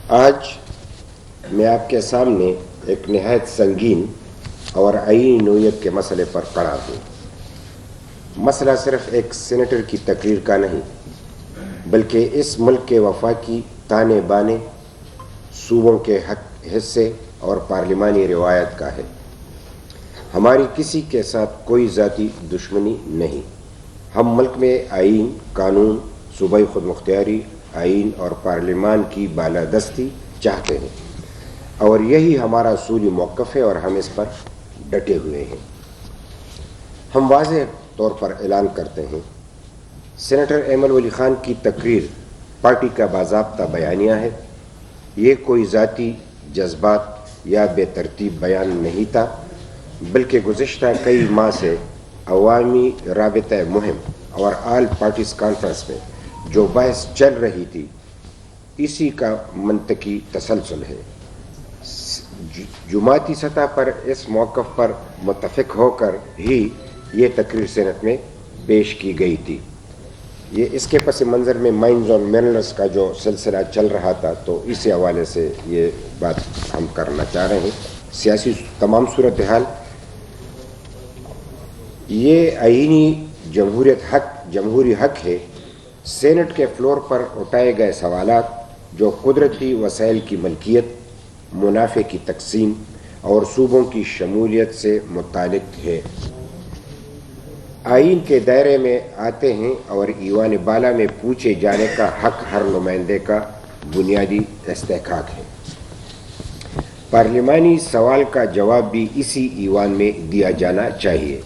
آج میں آپ کے سامنے ایک نہایت سنگین اور آئینی نوعیت کے مسئلے پر کھڑا ہوں۔ مسئلہ صرف ایک سینیٹر کی تقریر کا نہیں، بلکہ اس ملک کے وفاقی تانے بانے، صوبوں کے حصے اور پارلیمانی روایت کا ہے۔ ہماری کسی کے ساتھ کوئی ذاتی دشمنی نہیں۔ ہم ملک میں آئین، قانون، صوبائی خود مختاری، آئین اور پارلیمان کی بالادستی چاہتے ہیں، اور یہی ہمارا اصولی موقف ہے اور ہم اس پر ڈٹے ہوئے ہیں۔ ہم واضح طور پر اعلان کرتے ہیں، سینیٹر ایمل ولی خان کی تقریر پارٹی کا باضابطہ بیانیہ ہے۔ یہ کوئی ذاتی جذبات یا بے ترتیب بیان نہیں تھا، بلکہ گزشتہ کئی ماہ سے عوامی رابطہ مہم اور آل پارٹیز کانفرنس میں جو بحث چل رہی تھی، اسی کا منطقی تسلسل ہے۔ جماعتی سطح پر اس موقف پر متفق ہو کر ہی یہ تقریر سینٹ میں پیش کی گئی تھی۔ یہ اس کے پس منظر میں مائنز آن منرلز کا جو سلسلہ چل رہا تھا، تو اس حوالے سے یہ بات ہم کرنا چاہ رہے ہیں۔ سیاسی تمام صورتحال، یہ آئینی جمہوری حق ہے۔ سینٹ کے فلور پر اٹھائے گئے سوالات جو قدرتی وسائل کی ملکیت، منافع کی تقسیم اور صوبوں کی شمولیت سے متعلق ہے، آئین کے دائرے میں آتے ہیں اور ایوان بالا میں پوچھے جانے کا حق ہر نمائندے کا بنیادی استحقاق ہے۔ پارلیمانی سوال کا جواب بھی اسی ایوان میں دیا جانا چاہیے۔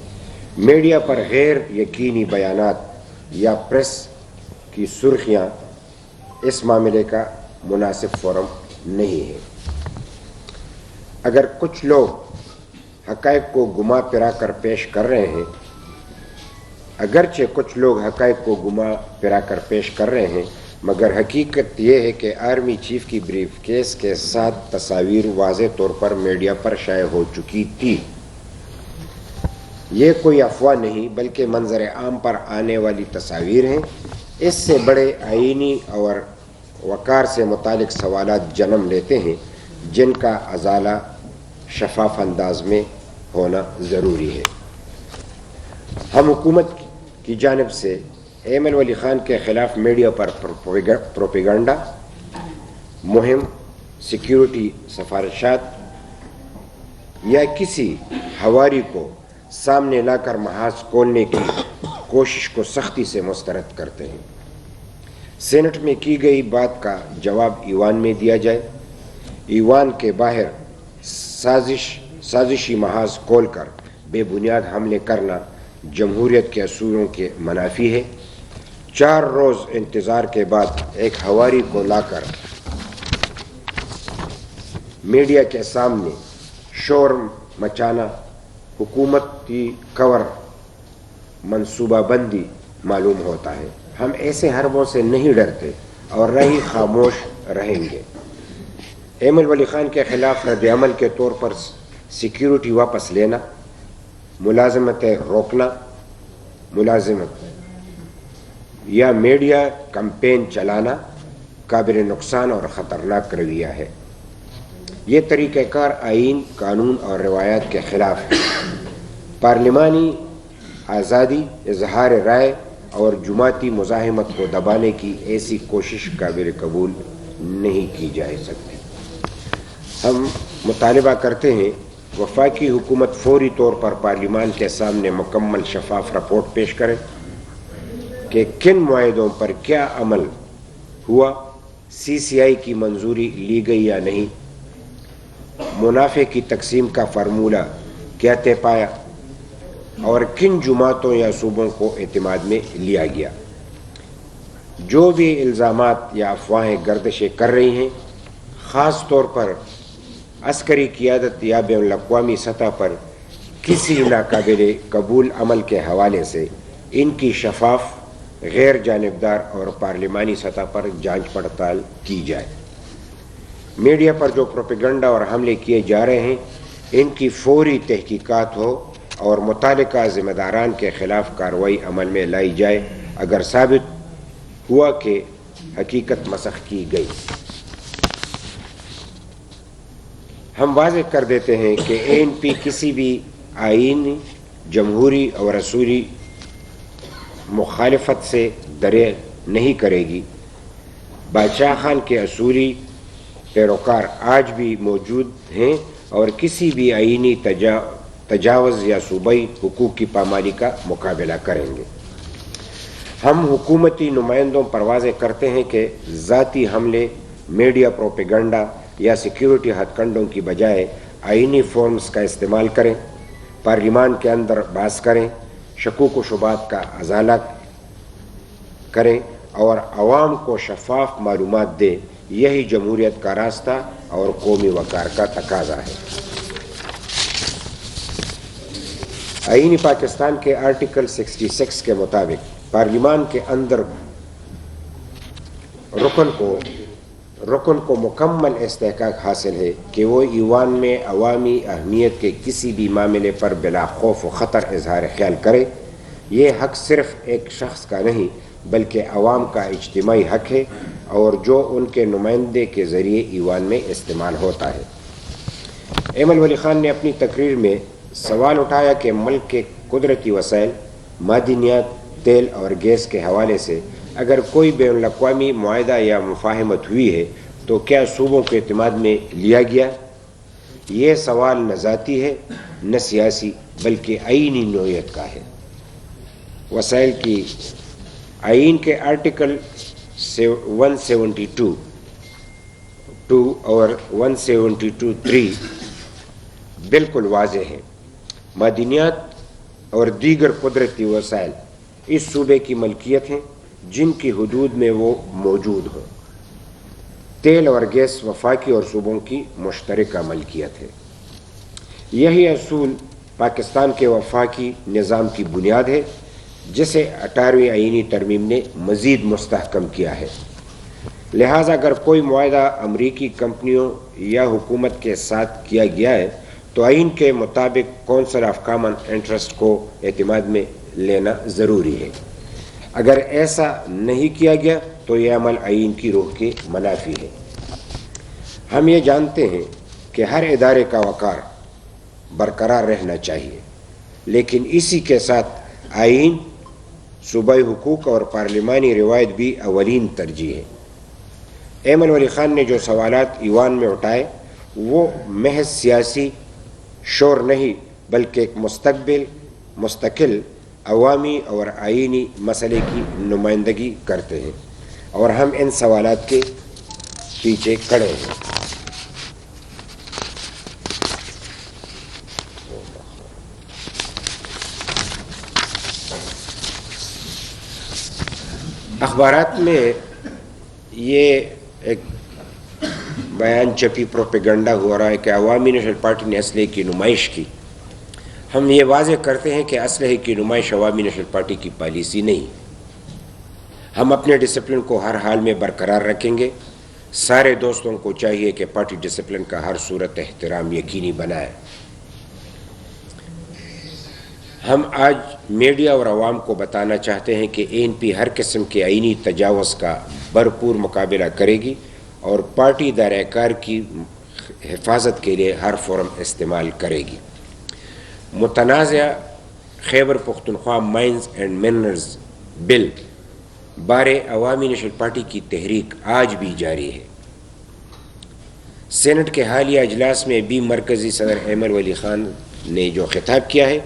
میڈیا پر غیر یقینی بیانات یا پریس کی سرخیاں اس معاملے کا مناسب فورم نہیں ہے۔ اگر کچھ لوگ حقائق کو گما پھرا کر پیش کر رہے ہیں، مگر حقیقت یہ ہے کہ آرمی چیف کی بریف کیس کے ساتھ تصاویر واضح طور پر میڈیا پر شائع ہو چکی تھی۔ یہ کوئی افواہ نہیں، بلکہ منظر عام پر آنے والی تصاویر ہیں۔ اس سے بڑے آئینی اور وقار سے متعلق سوالات جنم لیتے ہیں، جن کا ازالہ شفاف انداز میں ہونا ضروری ہے۔ ہم حکومت کی جانب سے ایمل ولی خان کے خلاف میڈیا پر پروپیگنڈا مہم، سیکیورٹی سفارشات یا کسی حواری کو سامنے لا کر محاذ کھولنے کی کوشش کو سختی سے مسترد کرتے ہیں۔ سینٹ میں کی گئی بات کا جواب ایوان میں دیا جائے۔ ایوان کے باہر سازشی محاذ کھول کر بے بنیاد حملے کرنا جمہوریت کے اصولوں کے منافی ہے۔ 4 روز انتظار کے بعد ایک حواری کو لا کر میڈیا کے سامنے شور مچانا حکومتی کور منصوبہ بندی معلوم ہوتا ہے۔ ہم ایسے حربوں سے نہیں ڈرتے اور رہی خاموش رہیں گے۔ ایمل ولی خان کے خلاف رد عمل کے طور پر سیکیورٹی واپس لینا، ملازمتیں روکنا، یا میڈیا کمپین چلانا قابل نقصان اور خطرناک رویہ ہے۔ یہ طریقہ کار آئین، قانون اور روایات کے خلاف ہے۔ پارلیمانی آزادی، اظہار رائے اور جماعتی مزاحمت کو دبانے کی ایسی کوشش قابل قبول نہیں کی جا سکتی۔ ہم مطالبہ کرتے ہیں، وفاقی حکومت فوری طور پر پارلیمان کے سامنے مکمل شفاف رپورٹ پیش کرے کہ کن معاہدوں پر کیا عمل ہوا، CCI کی منظوری لی گئی یا نہیں، منافع کی تقسیم کا فارمولہ کیا طے پایا، اور کن جماعتوں یا صوبوں کو اعتماد میں لیا گیا۔ جو بھی الزامات یا افواہیں گردشیں کر رہی ہیں، خاص طور پر عسکری قیادت یا بین الاقوامی سطح پر کسی ناقابل قبول عمل کے حوالے سے، ان کی شفاف، غیر جانبدار اور پارلیمانی سطح پر جانچ پڑتال کی جائے۔ میڈیا پر جو پروپیگنڈا اور حملے کیے جا رہے ہیں، ان کی فوری تحقیقات ہو اور متعلقہ ذمہ داران کے خلاف کارروائی عمل میں لائی جائے اگر ثابت ہوا کہ حقیقت مسخ کی گئی۔ ہم واضح کر دیتے ہیں کہ ANP کسی بھی آئینی، جمہوری اور اصولی مخالفت سے درے نہیں کرے گی۔ بادشاہ خان کے اصولی پیروکار آج بھی موجود ہیں اور کسی بھی آئینی تجاوز یا صوبائی حقوق کی پامالی کا مقابلہ کریں گے۔ ہم حکومتی نمائندوں پر واضح کرتے ہیں کہ ذاتی حملے، میڈیا پروپیگنڈا یا سیکیورٹی ہتھ کنڈوں کی بجائے آئینی فورمز کا استعمال کریں، پارلیمان کے اندر بحث کریں، شکوک و شبہات کا ازالہ کریں اور عوام کو شفاف معلومات دیں۔ یہی جمہوریت کا راستہ اور قومی وقار کا تقاضا ہے۔ آئین پاکستان کے آرٹیکل 66 کے مطابق پارلیمان کے اندر رکن کو مکمل استحقاق حاصل ہے کہ وہ ایوان میں عوامی اہمیت کے کسی بھی معاملے پر بلا خوف و خطر اظہار خیال کرے۔ یہ حق صرف ایک شخص کا نہیں بلکہ عوام کا اجتماعی حق ہے اور جو ان کے نمائندے کے ذریعے ایوان میں استعمال ہوتا ہے۔ ایمل ولی خان نے اپنی تقریر میں سوال اٹھایا کہ ملک کے قدرتی وسائل، معدنیات، تیل اور گیس کے حوالے سے اگر کوئی بین الاقوامی معاہدہ یا مفاہمت ہوئی ہے تو کیا صوبوں کے اعتماد میں لیا گیا؟ یہ سوال نہ ذاتی ہے نہ سیاسی بلکہ آئینی نوعیت کا ہے۔ وسائل کی آئین کے آرٹیکل 172 اور 172(3) بالکل واضح ہیں۔ معدنیات اور دیگر قدرتی وسائل اس صوبے کی ملکیت ہیں جن کی حدود میں وہ موجود ہوں۔ تیل اور گیس وفاقی اور صوبوں کی مشترکہ ملکیت ہے۔ یہی اصول پاکستان کے وفاقی نظام کی بنیاد ہے جسے 18ویں آئینی ترمیم نے مزید مستحکم کیا ہے۔ لہٰذا اگر کوئی معاہدہ امریکی کمپنیوں یا حکومت کے ساتھ کیا گیا ہے تو آئین کے مطابق کونسل آف کامن انٹرسٹ کو اعتماد میں لینا ضروری ہے۔ اگر ایسا نہیں کیا گیا تو یہ عمل آئین کی روح کے منافی ہے۔ ہم یہ جانتے ہیں کہ ہر ادارے کا وقار برقرار رہنا چاہیے، لیکن اسی کے ساتھ آئین، صوبائی حقوق اور پارلیمانی روایت بھی اولین ترجیح ہے۔ ایمل ولی خان نے جو سوالات ایوان میں اٹھائے وہ محض سیاسی شور نہیں بلکہ ایک مستقل عوامی اور آئینی مسئلے کی نمائندگی کرتے ہیں اور ہم ان سوالات کے پیچھے کھڑے ہیں۔ اخبارات میں یہ ایک بیان چھپی پروپیگنڈا ہو رہا ہے کہ عوامی نیشنل پارٹی نے اسلحے کی نمائش کی۔ ہم یہ واضح کرتے ہیں کہ اسلحے کی نمائش عوامی نیشنل پارٹی کی پالیسی نہیں۔ ہم اپنے ڈسپلن کو ہر حال میں برقرار رکھیں گے۔ سارے دوستوں کو چاہیے کہ پارٹی ڈسپلن کا ہر صورت احترام یقینی بنائے۔ ہم آج میڈیا اور عوام کو بتانا چاہتے ہیں کہ ANP ہر قسم کے آئینی تجاوز کا بھرپور مقابلہ کرے گی اور پارٹی دائرہ کار کی حفاظت کے لیے ہر فورم استعمال کرے گی۔ متنازع Khyber Pakhtunkhwa mines and minerals bill بارے عوامی نیشنل پارٹی کی تحریک آج بھی جاری ہے۔ سینٹ کے حالیہ اجلاس میں بھی مرکزی صدر ایمل ولی خان نے جو خطاب کیا ہے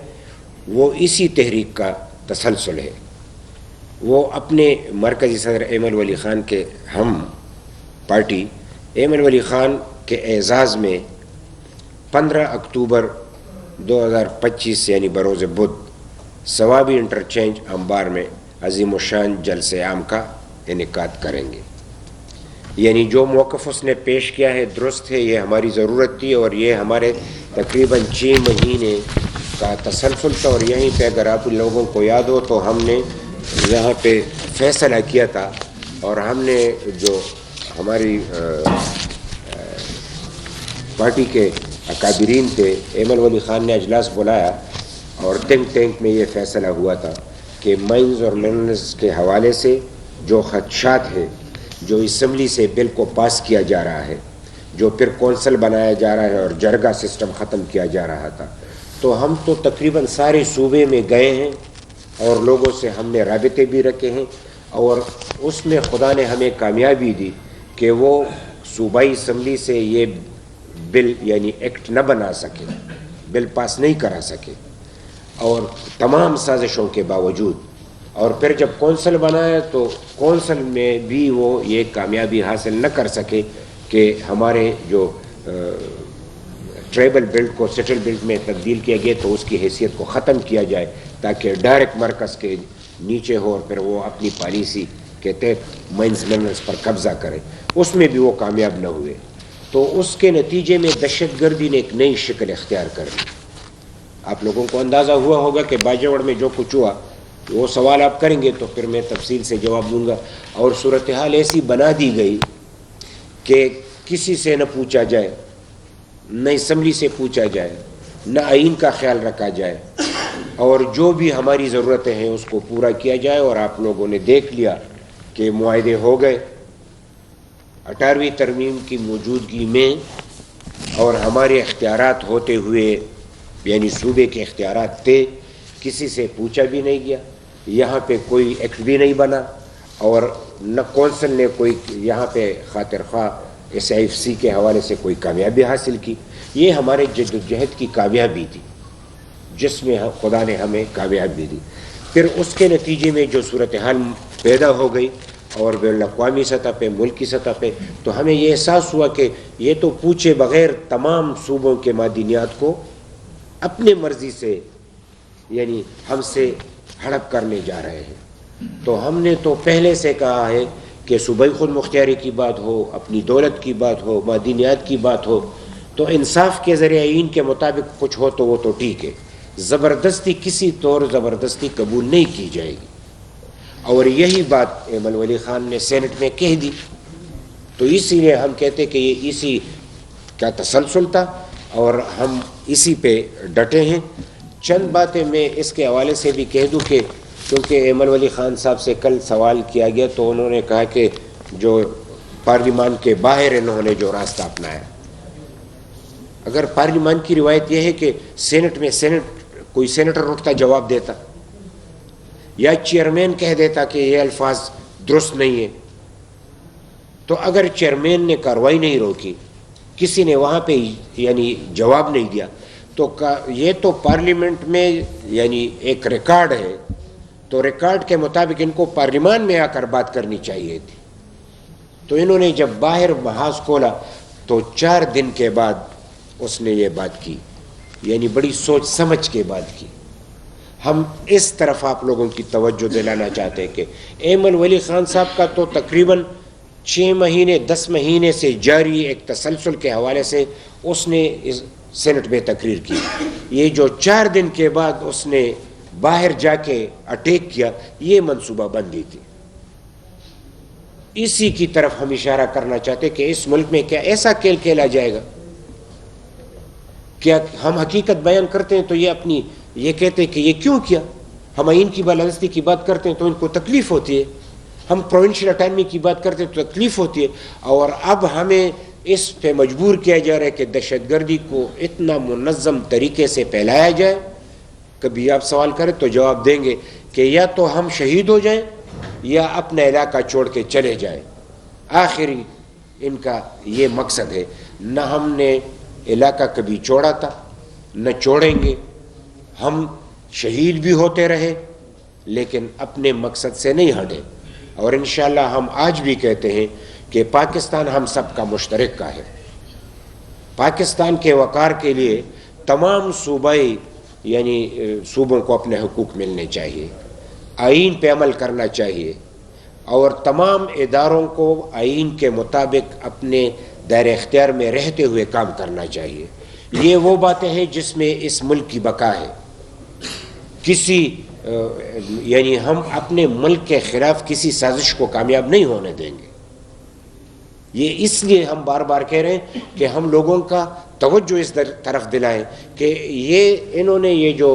وہ اسی تحریک کا تسلسل ہے۔ وہ اپنے مرکزی صدر ایمل ولی خان کے ہم پارٹی ایمل ولی خان کے اعزاز میں 15 اکتوبر 2025 یعنی بروز بدھ ثوابی انٹرچینج امبار میں عظیم الشان جلسے عام کا انعقاد کریں گے۔ یعنی جو موقف اس نے پیش کیا ہے درست ہے، یہ ہماری ضرورت تھی اور یہ ہمارے تقریباً 6 مہینے کا تسلسل تھا۔ اور یہیں پہ اگر آپ لوگوں کو یاد ہو تو ہم نے یہاں پہ فیصلہ کیا تھا اور ہم نے جو ہماری پارٹی کے اکابرین تھے، ایمل ولی خان نے اجلاس بلایا اور تھنک ٹینک میں یہ فیصلہ ہوا تھا کہ مائنز اور منرلز کے حوالے سے جو خدشات ہیں جو اسمبلی سے بل کو پاس کیا جا رہا ہے جو پھر کونسل بنایا جا رہا ہے اور جرگہ سسٹم ختم کیا جا رہا تھا. تو ہم تو تقریباً سارے صوبے میں گئے ہیں اور لوگوں سے ہم نے رابطے بھی رکھے ہیں, اور اس میں خدا نے ہمیں کامیابی دی کہ وہ صوبائی اسمبلی سے یہ بل یعنی ایکٹ نہ بنا سکے, بل پاس نہیں کرا سکے, اور تمام سازشوں کے باوجود. اور پھر جب کونسل بنایا تو کونسل میں بھی وہ یہ کامیابی حاصل نہ کر سکے کہ ہمارے جو ٹرائبل بیلٹ کو سیٹل بیلٹ میں تبدیل کیا گیا تو اس کی حیثیت کو ختم کیا جائے تاکہ ڈائریکٹ مرکز کے نیچے ہو اور پھر وہ اپنی پالیسی کے تحت مائنز منرلز پر قبضہ کرے. اس میں بھی وہ کامیاب نہ ہوئے. تو اس کے نتیجے میں دہشت گردی نے ایک نئی شکل اختیار کر لی. آپ لوگوں کو اندازہ ہوا ہوگا کہ باجوڑ میں جو کچھ ہوا, وہ سوال آپ کریں گے تو پھر میں تفصیل سے جواب دوں گا. اور صورتحال ایسی بنا دی گئی کہ کسی سے نہ پوچھا جائے, نہ اسمبلی سے پوچھا جائے, نہ آئین کا خیال رکھا جائے, اور جو بھی ہماری ضرورتیں ہیں اس کو پورا کیا جائے. اور آپ لوگوں نے دیکھ لیا کہ معاہدے ہو گئے 18ویں ترمیم کی موجودگی میں, اور ہمارے اختیارات ہوتے ہوئے یعنی صوبے کے اختیارات تھے, کسی سے پوچھا بھی نہیں گیا, یہاں پہ کوئی ایکٹ بھی نہیں بنا, اور نہ کونسل نے کوئی یہاں پہ خاطر خواہ SIFC کے حوالے سے کوئی کامیابی حاصل کی. یہ ہمارے جد و جہد کی کامیابی تھی جس میں خدا نے ہمیں کامیابی دی. پھر اس کے نتیجے میں جو صورتحال پیدا ہو گئی اور بین الاقوامی سطح پہ, ملکی سطح پہ, تو ہمیں یہ احساس ہوا کہ یہ تو پوچھے بغیر تمام صوبوں کے معدنیات کو اپنے مرضی سے یعنی ہم سے ہڑپ کرنے جا رہے ہیں. تو ہم نے تو پہلے سے کہا ہے کہ صوبائی خود مختاری کی بات ہو, اپنی دولت کی بات ہو, معدنیات کی بات ہو, تو انصاف کے ذریعے آئین کے مطابق کچھ ہو تو وہ تو ٹھیک ہے. زبردستی کسی طور زبردستی قبول نہیں کی جائے گی. اور یہی بات ایمن ولی خان نے سینٹ میں کہہ دی. تو اسی لیے ہم کہتے کہ یہ اسی کا تسلسل تھا اور ہم اسی پہ ڈٹے ہیں. چند باتیں میں اس کے حوالے سے بھی کہہ دوں کہ چونکہ ایمن ولی خان صاحب سے کل سوال کیا گیا تو انہوں نے کہا کہ جو پارلیمان کے باہر انہوں نے جو راستہ اپنایا, اگر پارلیمان کی روایت یہ ہے کہ سینٹ میں کوئی سینیٹر اٹھتا جواب دیتا یا چیئرمین کہہ دیتا کہ یہ الفاظ درست نہیں ہے, تو اگر چیئرمین نے کارروائی نہیں روکی, کسی نے وہاں پہ یعنی جواب نہیں دیا, تو یہ تو پارلیمنٹ میں یعنی ایک ریکارڈ ہے, تو ریکارڈ کے مطابق ان کو پارلیمان میں آ کر بات کرنی چاہیے تھی. تو انہوں نے جب باہر محاذ کھولا تو 4 دن کے بعد اس نے یہ بات کی, یعنی بڑی سوچ سمجھ کے بات کی. ہم اس طرف آپ لوگوں کی توجہ دلانا چاہتے ہیں کہ ایمن ولی خان صاحب کا تو تقریباً 6 مہینے 10 مہینے سے جاری ایک تسلسل کے حوالے سے اس نے سینٹ میں تقریر کی. یہ جو 4 دن کے بعد اس نے باہر جا کے اٹیک کیا, یہ منصوبہ بندی تھی. اسی کی طرف ہم اشارہ کرنا چاہتے کہ اس ملک میں کیا ایسا کھیل کھیلا جائے گا؟ کیا ہم حقیقت بیان کرتے ہیں تو یہ کہتے ہیں کہ یہ کیوں کیا؟ ہم آئین کی بالادستی کی بات کرتے ہیں تو ان کو تکلیف ہوتی ہے, ہم پروونشل اٹانومی کی بات کرتے ہیں تو تکلیف ہوتی ہے, اور اب ہمیں اس پہ مجبور کیا جا رہا ہے کہ دہشت گردی کو اتنا منظم طریقے سے پھیلایا جائے. کبھی آپ سوال کریں تو جواب دیں گے کہ یا تو ہم شہید ہو جائیں یا اپنا علاقہ چھوڑ کے چلے جائیں. آخری ان کا یہ مقصد ہے. نہ ہم نے علاقہ کبھی چھوڑا تھا نہ چھوڑیں گے. ہم شہید بھی ہوتے رہے لیکن اپنے مقصد سے نہیں ہٹے, اور انشاءاللہ ہم آج بھی کہتے ہیں کہ پاکستان ہم سب کا مشترک کا ہے. پاکستان کے وقار کے لیے تمام صوبائی یعنی صوبوں کو اپنے حقوق ملنے چاہیے, آئین پہ عمل کرنا چاہیے, اور تمام اداروں کو آئین کے مطابق اپنے دائرہ اختیار میں رہتے ہوئے کام کرنا چاہیے. یہ وہ باتیں ہیں جس میں اس ملک کی بقا ہے. یعنی ہم اپنے ملک کے خلاف کسی سازش کو کامیاب نہیں ہونے دیں گے. یہ اس لیے ہم بار بار کہہ رہے ہیں کہ ہم لوگوں کا توجہ اس طرف دلائیں کہ انہوں نے یہ جو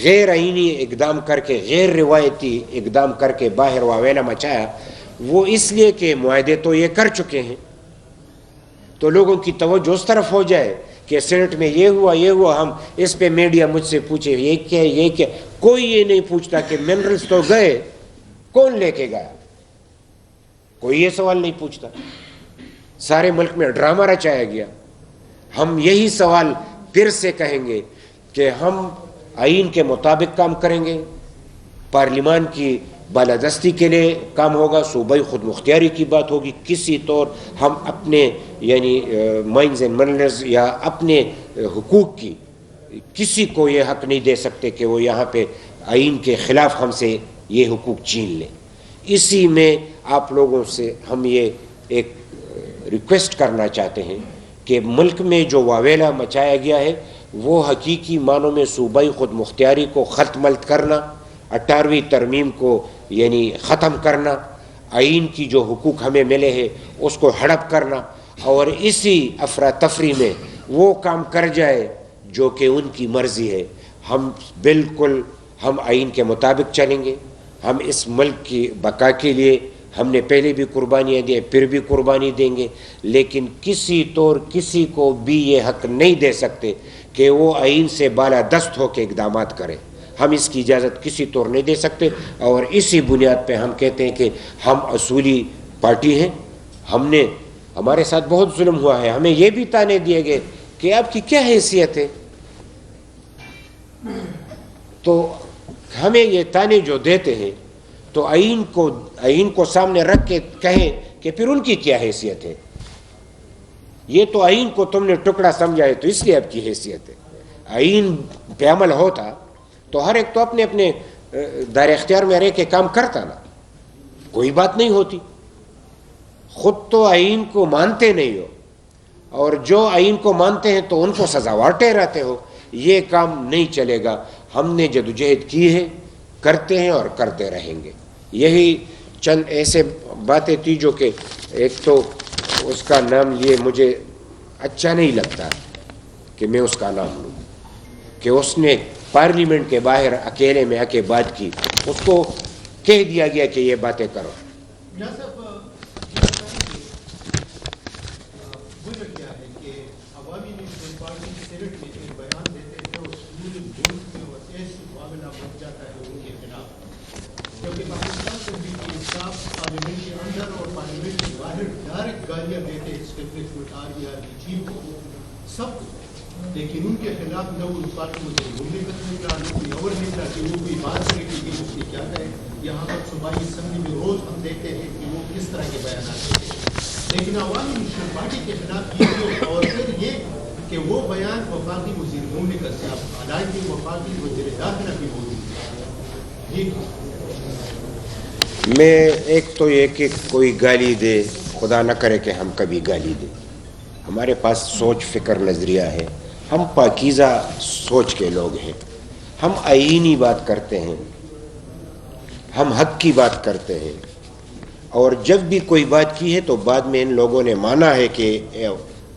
غیر آئینی اقدام کر کے, غیر روایتی اقدام کر کے باہر واویلا مچایا, وہ اس لیے کہ معاہدے تو یہ کر چکے ہیں. تو لوگوں کی توجہ اس طرف ہو جائے کہ سینٹ میں یہ ہوا، ہم اس پہ میڈیا مجھ سے پوچھے یہ کیا، کوئی یہ نہیں پوچھتا کہ منرلز تو گئے، کون لے کے گیا، کوئی یہ سوال نہیں پوچھتا. سارے ملک میں ڈرامہ رچایا گیا. ہم یہی سوال پھر سے کہیں گے کہ ہم آئین کے مطابق کام کریں گے، پارلیمان کی بالادستی کے لیے کام ہوگا، صوبائی خود مختاری کی بات ہوگی. کسی طور ہم اپنے یعنی مائنز اینڈ منرلز یا اپنے حقوق کی کسی کو یہ حق نہیں دے سکتے کہ وہ یہاں پہ آئین کے خلاف ہم سے یہ حقوق چھین لیں. اسی میں آپ لوگوں سے ہم یہ ایک ریکویسٹ کرنا چاہتے ہیں کہ ملک میں جو واویلا مچایا گیا ہے وہ حقیقی معنوں میں صوبائی خود مختاری کو خلط ملط کرنا، 18ویں ترمیم کو یعنی ختم کرنا، آئین کی جو حقوق ہمیں ملے ہیں اس کو ہڑپ کرنا، اور اسی افراتفری میں وہ کام کر جائے جو کہ ان کی مرضی ہے. ہم آئین کے مطابق چلیں گے. ہم اس ملک کی بقا کے لیے ہم نے پہلے بھی قربانیاں دی، پھر بھی قربانی دیں گے، لیکن کسی طور کسی کو بھی یہ حق نہیں دے سکتے کہ وہ آئین سے بالادست ہو کے اقدامات کرے. ہم اس کی اجازت کسی طور نہیں دے سکتے، اور اسی بنیاد پہ ہم کہتے ہیں کہ ہم اصولی پارٹی ہیں. ہمارے ساتھ بہت ظلم ہوا ہے، ہمیں یہ بھی تانے دیے گئے کہ آپ کی کیا حیثیت ہے. تو ہمیں یہ تانے جو دیتے ہیں تو آئین کو سامنے رکھ کے کہیں کہ پھر ان کی کیا حیثیت ہے. یہ تو آئین کو تم نے ٹکڑا سمجھا ہے تو اس لیے آپ کی حیثیت ہے. آئین پہ عمل ہوتا تو ہر ایک تو اپنے اپنے دائرہ اختیار میں رہ کے کام کرتا نا، کوئی بات نہیں ہوتی. خود تو آئین کو مانتے نہیں ہو، اور جو آئین کو مانتے ہیں تو ان کو سزاوار ٹھہراتے ہو. یہ کام نہیں چلے گا. ہم نے جدوجہد کی ہے، کرتے ہیں اور کرتے رہیں گے. یہی چند ایسے باتیں تھی جو کہ ایک تو اس کا نام لیے مجھے اچھا نہیں لگتا کہ میں اس کا نام لوں، کہ اس نے پارلیمنٹ کے باہر اکیلے میں آ کے بات کی، اس کو کہہ دیا گیا کہ یہ باتیں کرو. لیکن ان کے خلاف نہ ان پارٹی کو مملکت نکلا، نہ کوئی اور نکلا کہ وہ کوئی بات کرے کہ اس کی کیا کہے. یہاں پر صوبائی اسمبلی میں روز ہم دیکھتے ہیں کہ وہ کس طرح کے بیانات دیتے ہیں. لیکن عوامی نیشنل پارٹی کے خلاف یہ اور پھر یہ کہ وہ بیان وفاقی وزیر مملکت سے آپ حالانکہ وفاقی وزیر داخلہ بھی موجود ہے. میں ایک تو یہ کہ کوئی گالی دے، خدا نہ کرے کہ ہم کبھی گالی دیں. ہمارے پاس سوچ فکر نظریہ ہے، ہم پاکیزہ سوچ کے لوگ ہیں. ہم آئینی بات کرتے ہیں، ہم حق کی بات کرتے ہیں، اور جب بھی کوئی بات کی ہے تو بعد میں ان لوگوں نے مانا ہے کہ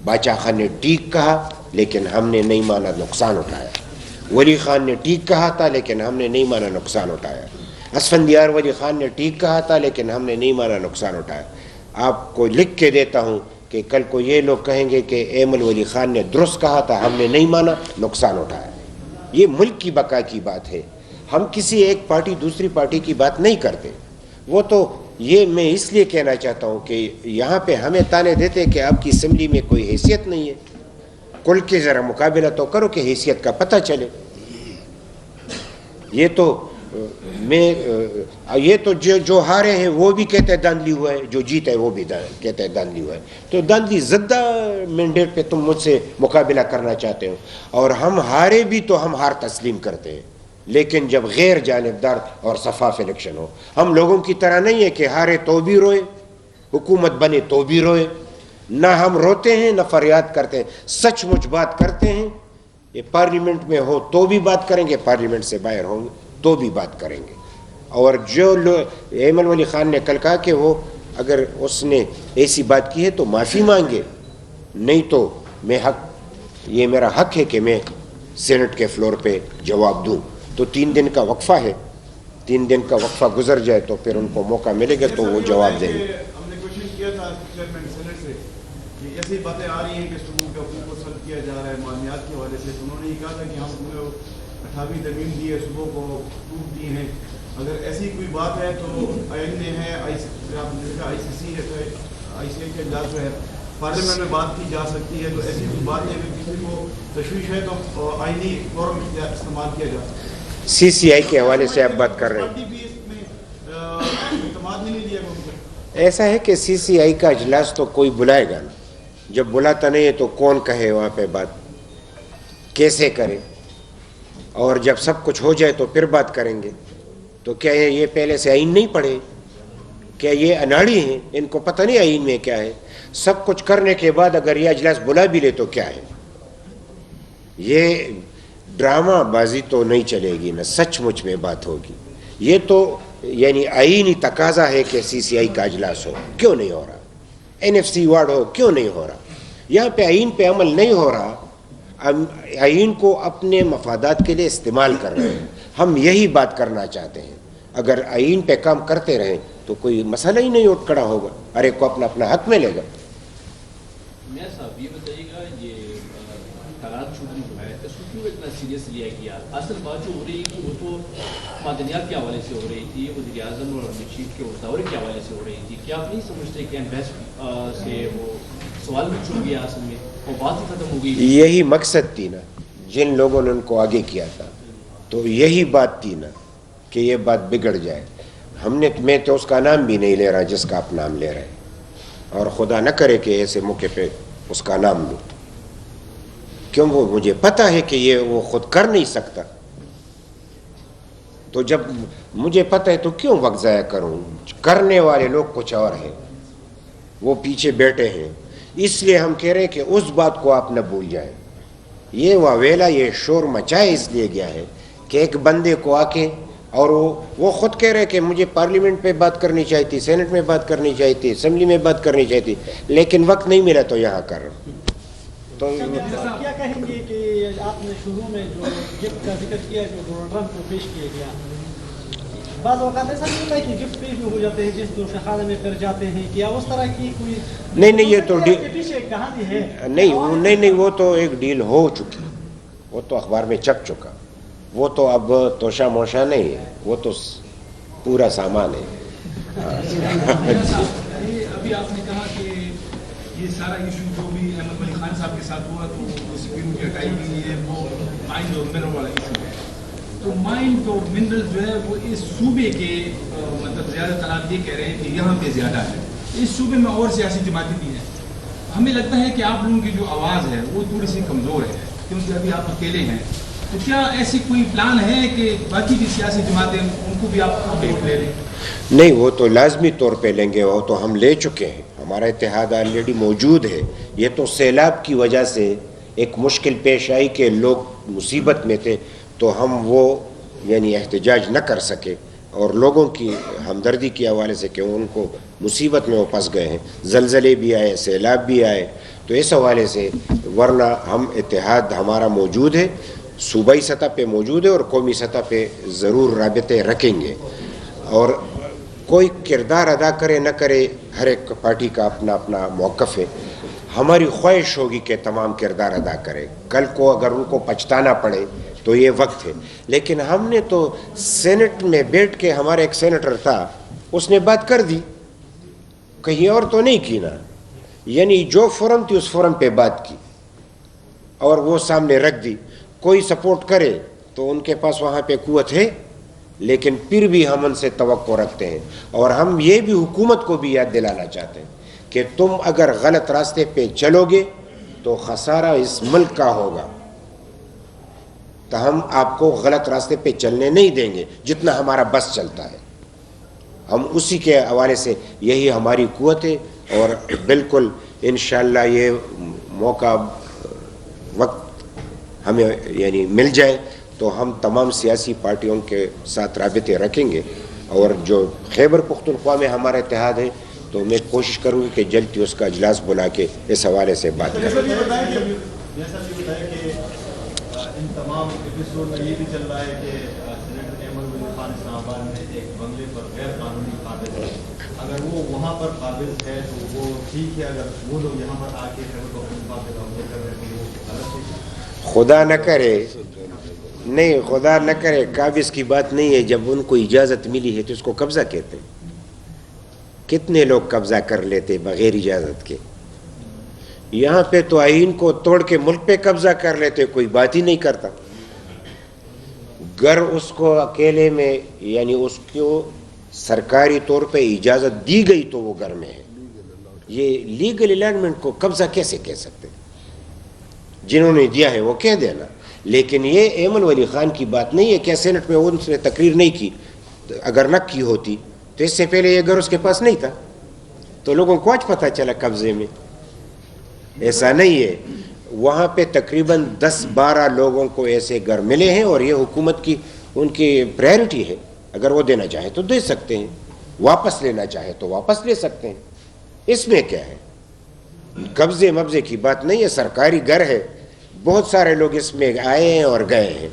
باچا خان نے ٹھیک کہا لیکن ہم نے نہیں مانا، نقصان اٹھایا. ولی خان نے ٹھیک کہا تھا لیکن ہم نے نہیں مانا، نقصان اٹھایا. اسفندیار ولی خان نے ٹھیک کہا تھا لیکن ہم نے نہیں مانا، نقصان اٹھایا. آپ کو لکھ کے دیتا ہوں کہ کل کو یہ لوگ کہیں گے کہ ایمل ولی خان نے درست کہا تھا، ہم نے نہیں مانا، نقصان اٹھایا. یہ ملک کی بقا کی بات ہے. ہم کسی ایک پارٹی دوسری پارٹی کی بات نہیں کرتے. وہ تو یہ میں اس لیے کہنا چاہتا ہوں کہ یہاں پہ ہمیں تانے دیتے کہ آپ کی اسمبلی میں کوئی حیثیت نہیں ہے. کل کے ذرا مقابلہ تو کرو کہ حیثیت کا پتہ چلے. یہ تو جو ہارے ہیں وہ بھی کہتے ہیں داندلی ہوا ہے، جو جیتا ہے وہ بھی کہتے ہیں داندلی ہوا ہے. تو داندلی زدہ مینڈیٹ پہ تم مجھ سے مقابلہ کرنا چاہتے ہو، اور ہم ہارے بھی تو ہم ہار تسلیم کرتے ہیں. لیکن جب غیر جانبدار اور شفاف الیکشن ہو، ہم لوگوں کی طرح نہیں ہے کہ ہارے تو بھی روئے، حکومت بنے تو بھی روئے. نہ ہم روتے ہیں نہ فریاد کرتے ہیں، سچ مچ بات کرتے ہیں. یہ پارلیمنٹ میں ہو تو بھی بات کریں گے، پارلیمنٹ سے باہر ہوں گے تو بھی بات کریں گے. اور جو ایمن ولی خان نے کل کہا کہ وہ اگر اس نے ایسی بات کی ہے تو معافی مانگے، نہیں تو یہ میرا حق ہے کہ میں سینٹ کے فلور پہ جواب دوں. تو 3 دن کا وقفہ ہے، 3 دن کا وقفہ گزر جائے تو پھر ان کو موقع ملے گا تو وہ جواب دیں گے. ہم نے کوشش کیا تھا چیئرمین سینٹ سے کہ ایسی باتیں آ رہی ہیں کہ صوبوں کے حقوق کو سلب کیا جا رہا ہے معلومات کے حوالے سے. تو انہوں نے یہ کہا تھا کہ ہم پورے 18ویں ترمیم دی ہے, صوبوں کو حقوق دیے ہیں. اگر ایسی کوئی بات ہے تو آئین میں ہے, آئی سی سی ہے, آئی سی آئی کے اجلاس جو ہے پارلیمنٹ میں بات کی جا سکتی ہے. تو ایسی کوئی بات ہے کہ کسی کو تشویش ہے تو آئینی فورم استعمال کیا جا سکتا ہے. سی سی آئی کے حوالے سے آپ بات کر رہے ہیں. پارٹی بھی اس میں اعتماد نہیں لیا گیا. ایسا ہے کہ سی سی آئی کا اجلاس تو کوئی بلائے گا نا, جب بلاتا نہیں ہے تو کون کہے وہاں پہ بات, کیسے کرے, اور جب سب کچھ ہو جائے تو پھر بات کریں گے. تو کیا یہ پہلے سے آئین نہیں پڑھے؟ کیا یہ اناڑی ہیں, ان کو پتہ نہیں آئین میں کیا ہے؟ سب کچھ کرنے کے بعد اگر یہ اجلاس بلا بھی لے تو کیا ہے؟ یہ ڈرامہ بازی تو نہیں چلے گی نا, سچ مچ میں بات ہوگی. یہ تو یعنی آئینی تقاضا ہے کہ سی سی آئی کا اجلاس ہو, کیوں نہیں ہو رہا؟ این ایف سی وارڈ ہو, کیوں نہیں ہو رہا؟ یہاں پہ آئین پہ عمل نہیں ہو رہا, آئین کو اپنے مفادات کے لیے استعمال کر رہے ہیں. ہم یہی بات کرنا چاہتے ہیں. اگر آئین پہ کام کرتے رہیں تو کوئی مسئلہ ہی نہیں اٹھ کھڑا ہوگا, ہر ایک کو اپنا اپنا حق ملے گا. میاں صاحب یہ بتائیے گا, یہ حالات چودھری جو ہے اس کو کیوں اتنا سیریس لیا گیا؟ اصل بات جو ہو رہی ہے کہ وہ تو معدنیات کے حوالے سے ہو رہی تھی, وزیر اعظم اور چیف کے دورے کے حوالے سے ہو رہی تھی. کیا آپ نہیں سمجھتے کہ بحث سے وہ سوال بھی چھوڑ گیا اصل میں, وہ بات ہی ختم ہو گئی؟ یہی مقصد تھی نا جن لوگوں نے ان کو آگے کیا تھا, تو یہی بات تھی نا کہ یہ بات بگڑ جائے. میں تو اس کا نام بھی نہیں لے رہا جس کا آپ نام لے رہے ہیں, اور خدا نہ کرے کہ ایسے موقع پہ اس کا نام لوں, کیوں وہ مجھے پتہ ہے کہ یہ وہ خود کر نہیں سکتا. تو جب مجھے پتہ ہے تو کیوں وقت ضائع کروں؟ کرنے والے لوگ کچھ اور ہیں, وہ پیچھے بیٹھے ہیں. اس لیے ہم کہہ رہے ہیں کہ اس بات کو آپ نہ بھول جائیں. یہ واویلا, یہ شور مچائے اس لیے گیا ہے کہ ایک بندے کو آ کے, اور وہ خود کہہ رہے کہ مجھے پارلیمنٹ پہ بات کرنی چاہیے تھی, سینٹ میں بات کرنی چاہیے تھی, اسمبلی میں بات کرنی چاہیے تھی, لیکن وقت نہیں ملا تو یہاں کر رہا ہوں. تو کیا کہیں گے کہ آپ نے شروع میں جو گفٹ کا ذکر کیا جو ڈونلڈ ٹرمپ کو پیش کیا گیا, بعض اوقات ایسا نہیں ہوتا ہے کہ گفٹ پیش بھی ہو جاتے ہیں جس دوست خانے میں کر جاتے ہیں, کیا اس طرح کی کوئی نہیں یہ تو پیچھے ایک کہانی ہے؟ نہیں وہ تو ایک ڈیل ہو چکی, وہ تو اخبار میں چھپ چکا, وہ تو اب توشا موشا نہیں ہے, وہ تو پورا سامان ہے. ابھی آپ نے کہا کہ یہ سارا ایشو جو بھی احمد ولی خان صاحب کے ساتھ ہوا تو سپریم کی ہٹائی گئی ہے, وہ مائنڈ اور منرل والا ایشو ہے. تو مائنڈ اور منرل جو ہے وہ اس صوبے کے مطلب زیادہ تر آپ یہ کہہ رہے ہیں کہ یہاں پہ زیادہ ہے, اس صوبے میں اور سیاسی جماعتیں بھی ہیں. ہمیں لگتا ہے کہ آپ لوگوں کی جو آواز ہے وہ تھوڑی سی کمزور ہے کیونکہ ابھی آپ اکیلے ہیں. تو کیا ایسی کوئی پلان ہے کہ باقی بھی سیاسی جماعتیں ان کو بھی آپ اپڈیٹ لے لیں؟ نہیں, وہ تو لازمی طور پہ لیں گے, وہ تو ہم لے چکے ہیں. ہمارا اتحاد آلریڈی موجود ہے. یہ تو سیلاب کی وجہ سے ایک مشکل پیش آئی کہ لوگ مصیبت میں تھے, تو ہم وہ یعنی احتجاج نہ کر سکے, اور لوگوں کی ہمدردی کے حوالے سے کہ ان کو مصیبت میں وہ پھنس گئے ہیں, زلزلے بھی آئے, سیلاب بھی آئے, تو اس حوالے سے. ورنہ ہم اتحاد ہمارا موجود ہے, صوبائی سطح پہ موجود ہے, اور قومی سطح پہ ضرور رابطے رکھیں گے. اور کوئی کردار ادا کرے نہ کرے, ہر ایک پارٹی کا اپنا اپنا موقف ہے. ہماری خواہش ہوگی کہ تمام کردار ادا کرے. کل کو اگر ان کو پچھتانا پڑے تو یہ وقت ہے. لیکن ہم نے تو سینٹ میں بیٹھ کے, ہمارا ایک سینیٹر تھا, اس نے بات کر دی, کہیں اور تو نہیں کی نا, یعنی جو فورم تھی اس فورم پہ بات کی اور وہ سامنے رکھ دی. کوئی سپورٹ کرے تو ان کے پاس وہاں پہ قوت ہے, لیکن پھر بھی ہم ان سے توقع رکھتے ہیں. اور ہم یہ بھی حکومت کو بھی یاد دلانا چاہتے ہیں کہ تم اگر غلط راستے پہ چلو گے تو خسارہ اس ملک کا ہوگا. تو ہم آپ کو غلط راستے پہ چلنے نہیں دیں گے جتنا ہمارا بس چلتا ہے. ہم اسی کے حوالے سے یہی ہماری قوت ہے. اور بالکل انشاءاللہ یہ موقع وقت ہمیں یعنی مل جائے تو ہم تمام سیاسی پارٹیوں کے ساتھ رابطے رکھیں گے. اور جو خیبر پختونخوا میں ہمارا اتحاد ہے تو میں کوشش کروں گی کہ جلد ہی اس کا اجلاس بلا کے اس حوالے سے بات کریں. جیسا بھی بتایا کہ ان تمام ایپیسوڈ میں یہ بھی چل رہا ہے کہ سینیٹر احمد ولی خان اسلام آباد میں ایک بنگلے پر غیر قانونی قابض ہے. اگر وہ وہاں پر قابل ہے تو وہ ٹھیک ہے, اگر وہ لوگ یہاں پر آ کے خیبر پختونخوا پہ قبضے کر رہے ہیں تو وہ غلط ہے. خدا نہ کرے, نہیں خدا نہ کرے, قابض کی بات نہیں ہے. جب ان کو اجازت ملی ہے تو اس کو قبضہ کہتے ہیں. کتنے لوگ قبضہ کر لیتے بغیر اجازت کے؟ یہاں پہ تو آئین کو توڑ کے ملک پہ قبضہ کر لیتے, کوئی بات ہی نہیں کرتا. گر اس کو اکیلے میں یعنی اس کو سرکاری طور پہ اجازت دی گئی تو وہ گھر میں ہے. یہ لیگل الائنمنٹ کو قبضہ کیسے کہہ سکتے؟ جنہوں نے دیا ہے وہ کہہ دینا. لیکن یہ ایمن ولی خان کی بات نہیں ہے کہ سینٹ میں ان سے تقریر نہیں کی. اگر نہ کی ہوتی تو اس سے پہلے یہ گھر اس کے پاس نہیں تھا, تو لوگوں کو آج پتہ چلا قبضے میں. ایسا نہیں ہے. وہاں پہ تقریباً 10-12 لوگوں کو ایسے گھر ملے ہیں اور یہ حکومت کی ان کی پرائرٹی ہے. اگر وہ دینا چاہے تو دے سکتے ہیں, واپس لینا چاہے تو واپس لے سکتے ہیں. اس میں کیا ہے؟ قبضے مبضے کی بات نہیں ہے. سرکاری گھر ہے, بہت سارے لوگ اس میں آئے ہیں اور گئے ہیں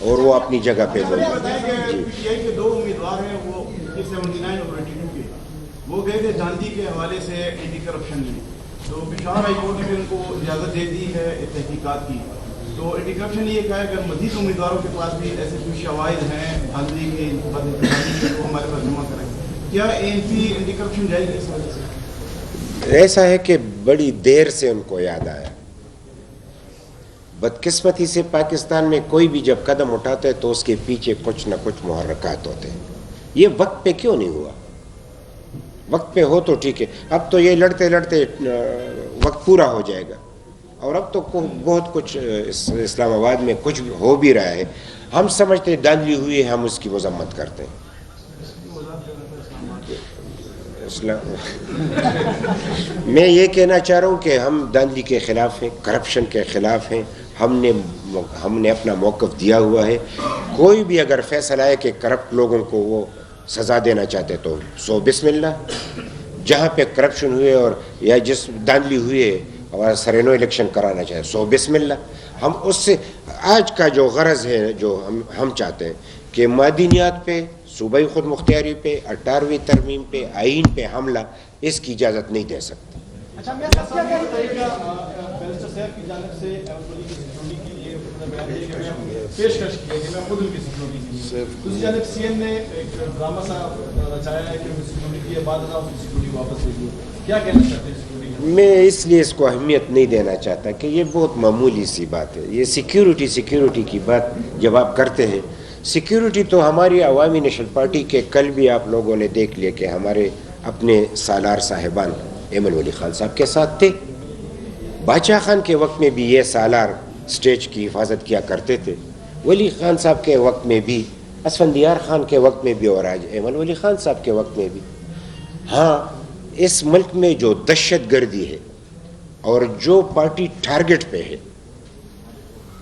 اور وہ اپنی جگہ پہ لوگ. پی ٹی آئی کے 2 امیدوار ہیں, وہ 79 اور 82 کے, وہ گئے تھے گاندھی کے حوالے سے اینٹی کرپشن میں, تو پشاور ہائی کورٹ نے ان کو اجازت دے دی ہے تحقیقات کی. تو اینٹی کرپشن یہ کہا ہے کہ مزید امیدواروں کے پاس بھی ایسے کچھ شواہد ہیں گاندھی کے وہ ہمارے پاس جمع کریں. کیا اینٹی کرپشن جائے گی اس وجہ سے؟ ایسا ہے کہ بڑی دیر سے ان کو یاد آیا. بدقسمتی سے پاکستان میں کوئی بھی جب قدم اٹھاتا ہے تو اس کے پیچھے کچھ نہ کچھ محرکات ہوتے ہیں. یہ وقت پہ کیوں نہیں ہوا؟ وقت پہ ہو تو ٹھیک ہے. اب تو یہ لڑتے لڑتے وقت پورا ہو جائے گا, اور اب تو بہت کچھ اسلام آباد میں کچھ ہو بھی رہا ہے. ہم سمجھتے ہیں دھاندلی ہوئی ہے, ہم اس کی مذمت کرتے ہیں. میں یہ کہنا چاہ رہا ہوں کہ ہم دھاندلی کے خلاف ہیں, کرپشن کے خلاف ہیں. ہم نے اپنا موقف دیا ہوا ہے. کوئی بھی اگر فیصلہ ہے کہ کرپٹ لوگوں کو وہ سزا دینا چاہتے تو سو بسم اللہ. جہاں پہ کرپشن ہوئے اور یا جس دھاندلی ہوئی ہے اور سرینو الیکشن کرانا چاہے سو بسم اللہ. ہم اس سے آج کا جو غرض ہے, جو ہم چاہتے ہیں کہ معدنیات پہ, صوبائی خود مختاری پہ, 18ویں ترمیم پہ, آئین پہ حملہ, اس کی اجازت نہیں دے سکتے. اچھا میں سب کیا بیرسٹر صاحب کی جانب سے سیکورٹی کے لیے پیشکش کی ہے کہ میں خود ان کی سیکورٹی کے لیے, دوسری جانب سی ایم نے ایک ڈرامہ سا رچایا ہے کہ سیکورٹی کی بعد سیکورٹی واپس لے لوں. کیا کہنا چاہتے ہیں سیکورٹی؟ میں اس لیے اس کو اہمیت نہیں دینا چاہتا کہ یہ بہت معمولی سی بات ہے. یہ سیکیورٹی کی بات جب آپ کرتے ہیں, سیکیورٹی تو ہماری عوامی نیشنل پارٹی کے کل بھی آپ لوگوں نے دیکھ لیا کہ ہمارے اپنے سالار صاحبان ایمن ولی خان صاحب کے ساتھ تھے. بادشاہ خان کے وقت میں بھی یہ سالار سٹیج کی حفاظت کیا کرتے تھے, ولی خان صاحب کے وقت میں بھی, اسفندیار خان کے وقت میں بھی, اور آج ایمن ولی خان صاحب کے وقت میں بھی. ہاں, اس ملک میں جو دہشت گردی ہے اور جو پارٹی ٹارگٹ پہ ہے,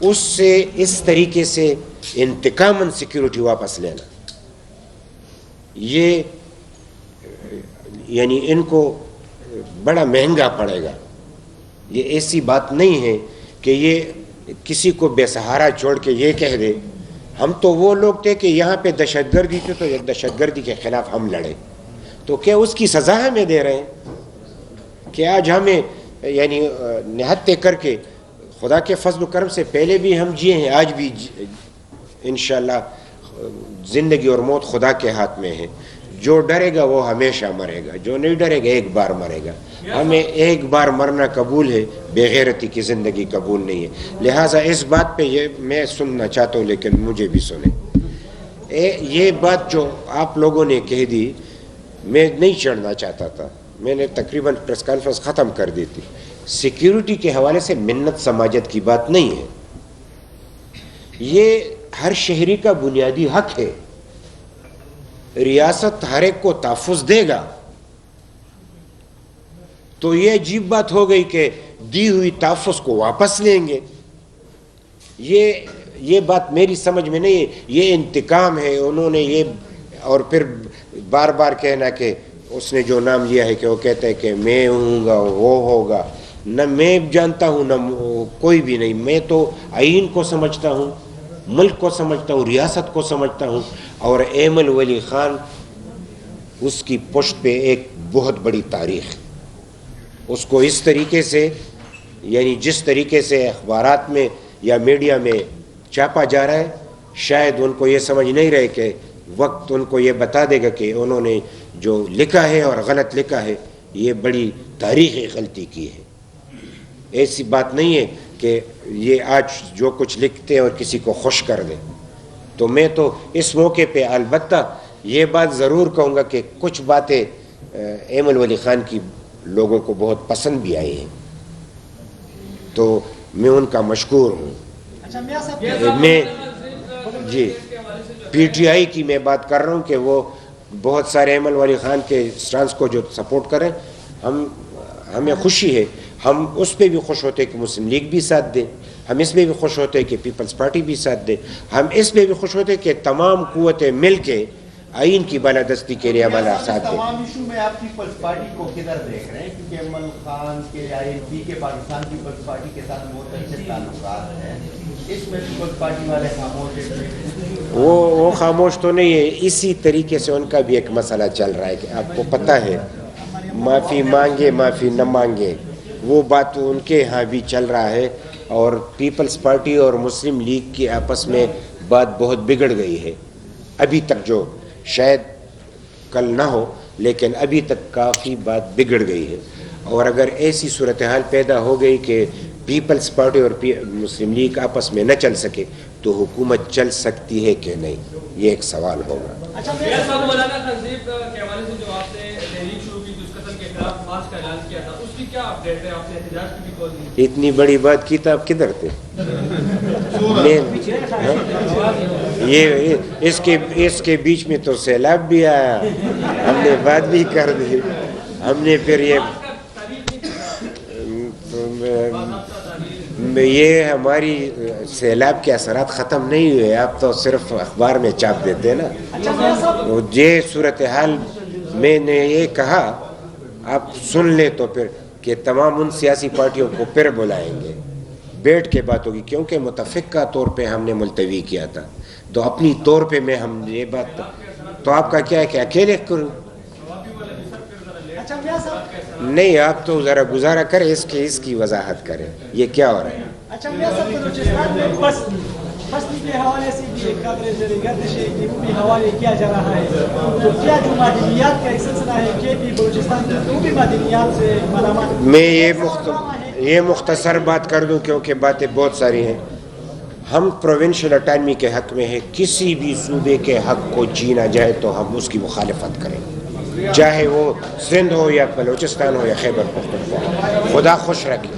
اس سے اس طریقے سے انتقاماً سیکیورٹی واپس لینا, یہ یعنی ان کو بڑا مہنگا پڑے گا. یہ ایسی بات نہیں ہے کہ یہ کسی کو بے سہارا چھوڑ کے یہ کہہ دے ہم تو وہ لوگ تھے کہ یہاں پہ دہشت گردی تھی تو دہشت گردی کے خلاف ہم لڑے. تو کیا اس کی سزا ہمیں دے رہے ہیں کہ آج ہمیں یعنی نہتے کر کے خدا کے فضل و کرم سے پہلے بھی ہم جیے ہیں, آج بھی انشاءاللہ زندگی اور موت خدا کے ہاتھ میں ہے. جو ڈرے گا وہ ہمیشہ مرے گا, جو نہیں ڈرے گا ایک بار مرے گا. ہمیں ایک بار مرنا قبول ہے, بے غیرتی کی زندگی قبول نہیں ہے. لہٰذا اس بات پہ یہ میں سننا چاہتا ہوں, لیکن مجھے بھی سنیں. یہ بات جو آپ لوگوں نے کہہ دی, میں نہیں چڑھنا چاہتا تھا, میں نے تقریباً پریس کانفرنس ختم کر دی تھی. سیکیورٹی کے حوالے سے منت سماجت کی بات نہیں ہے, یہ ہر شہری کا بنیادی حق ہے. ریاست ہر ایک کو تحفظ دے گا, تو یہ عجیب بات ہو گئی کہ دی ہوئی تحفظ کو واپس لیں گے. یہ بات میری سمجھ میں نہیں ہے. یہ انتقام ہے. انہوں نے یہ اور پھر بار بار کہنا کہ اس نے جو نام لیا ہے کہ وہ کہتا ہے کہ میں ہوں گا وہ ہوگا. نہ میں جانتا ہوں نہ کوئی بھی نہیں. میں تو آئین کو سمجھتا ہوں, ملک کو سمجھتا ہوں, ریاست کو سمجھتا ہوں, اور ایمن ولی خان اس کی پشت پہ ایک بہت بڑی تاریخ ہے. اس کو اس طریقے سے یعنی جس طریقے سے اخبارات میں یا میڈیا میں چھاپا جا رہا ہے، شاید ان کو یہ سمجھ نہیں رہے کہ وقت ان کو یہ بتا دے گا کہ انہوں نے جو لکھا ہے اور غلط لکھا ہے یہ بڑی تاریخی غلطی کی ہے. ایسی بات نہیں ہے کہ یہ آج جو کچھ لکھتے ہیں اور کسی کو خوش کر دیں. تو میں تو اس موقع پہ البتہ یہ بات ضرور کہوں گا کہ کچھ باتیں ایمن ولی خان کی لوگوں کو بہت پسند بھی آئی ہیں، تو میں ان کا مشکور ہوں. اچھا میاں صاحب، میں جی پی ٹی آئی کی میں بات کر رہا ہوں کہ وہ بہت سارے ایمن ولی خان کے سٹانس کو جو سپورٹ کریں، ہمیں خوشی ہے. ہم اس پہ بھی خوش ہوتے کہ مسلم لیگ بھی ساتھ دے، ہم اس پہ بھی خوش ہوتے کہ پیپلز پارٹی بھی ساتھ دے، ہم اس پہ بھی خوش ہوتے کہ تمام قوتیں مل کے آئین کی بالادستی کے لیے ہمارا ساتھ دیں. تمام ایشو میں آپ پیپلز پارٹی کو کدھر دیکھ رہے ہیں؟ کیونکہ ایمن خان کے INP کے پاکستان پیپلز پارٹی کے ساتھ بہت اچھے تعلقات ہیں، اس میں پیپلز پارٹی والے خاموش ہیں. وہ خاموش تو نہیں ہے. اسی طریقے سے ان کا بھی ایک مسئلہ چل رہا ہے کہ آپ کو پتہ ہے معافی مانگے معافی نہ مانگے، وہ بات ان کے ہاں بھی چل رہا ہے. اور پیپلز پارٹی اور مسلم لیگ کی آپس میں بات بہت بگڑ گئی ہے ابھی تک، جو شاید کل نہ ہو لیکن ابھی تک کافی بات بگڑ گئی ہے. اور اگر ایسی صورتحال پیدا ہو گئی کہ پیپلز پارٹی اور مسلم لیگ آپس میں نہ چل سکے تو حکومت چل سکتی ہے کہ نہیں، یہ ایک سوال ہوگا. مولانا تنظیم کے حوالے سے جو آپ نے تحریک شروع کی اس قتل کے خلاف مارچ کا اعلان کیا تھا، اس کی کیا اپڈیٹ ہے؟ آپ نے احتجاج کی بھی کال دی. اتنی بڑی بات کی تو آپ کدھر تھے؟ یہ اس کے بیچ میں تو سیلاب بھی آیا، ہم نے بات بھی کر دی. ہم نے پھر یہ ہماری سیلاب کے اثرات ختم نہیں ہوئے، آپ تو صرف اخبار میں چھاپ دیتے نا. یہ صورتحال میں نے یہ کہا آپ سن لیں تو پھر کہ تمام ان سیاسی پارٹیوں کو پھر بلائیں گے، بیٹھ کے بات ہوگی، کیونکہ متفقہ طور پہ ہم نے ملتوی کیا تھا. تو اپنی طور پہ میں ہم یہ بات تو آپ کا کیا ہے کہ اکیلے کروں؟ نہیں، آپ تو ذرا گزارا کریں، اس کی وضاحت کریں یہ کیا ہو رہا ہے. اچھا میاں صاحب، بلوچستان میں فصل کے حوالے سے بھی ایک قدر زیر گردش ہے کہ وہ بھی حوالے کیا جا رہا ہے، تو کیا جو معدنیات کا ایک سلسلہ ہے کہ بھی بلوچستان میں وہ بھی معدنیات سے ملامت؟ میں یہ مختصر بات کر دوں کیونکہ باتیں بہت ساری ہیں. ہم پروونشل اٹانمی کے حق میں ہیں، کسی بھی صوبے کے حق کو چھینا جائے تو ہم اس کی مخالفت کریں، چاہے وہ سندھ ہو یا بلوچستان ہو یا خیبر پختونخوا. خدا خوش رکھے.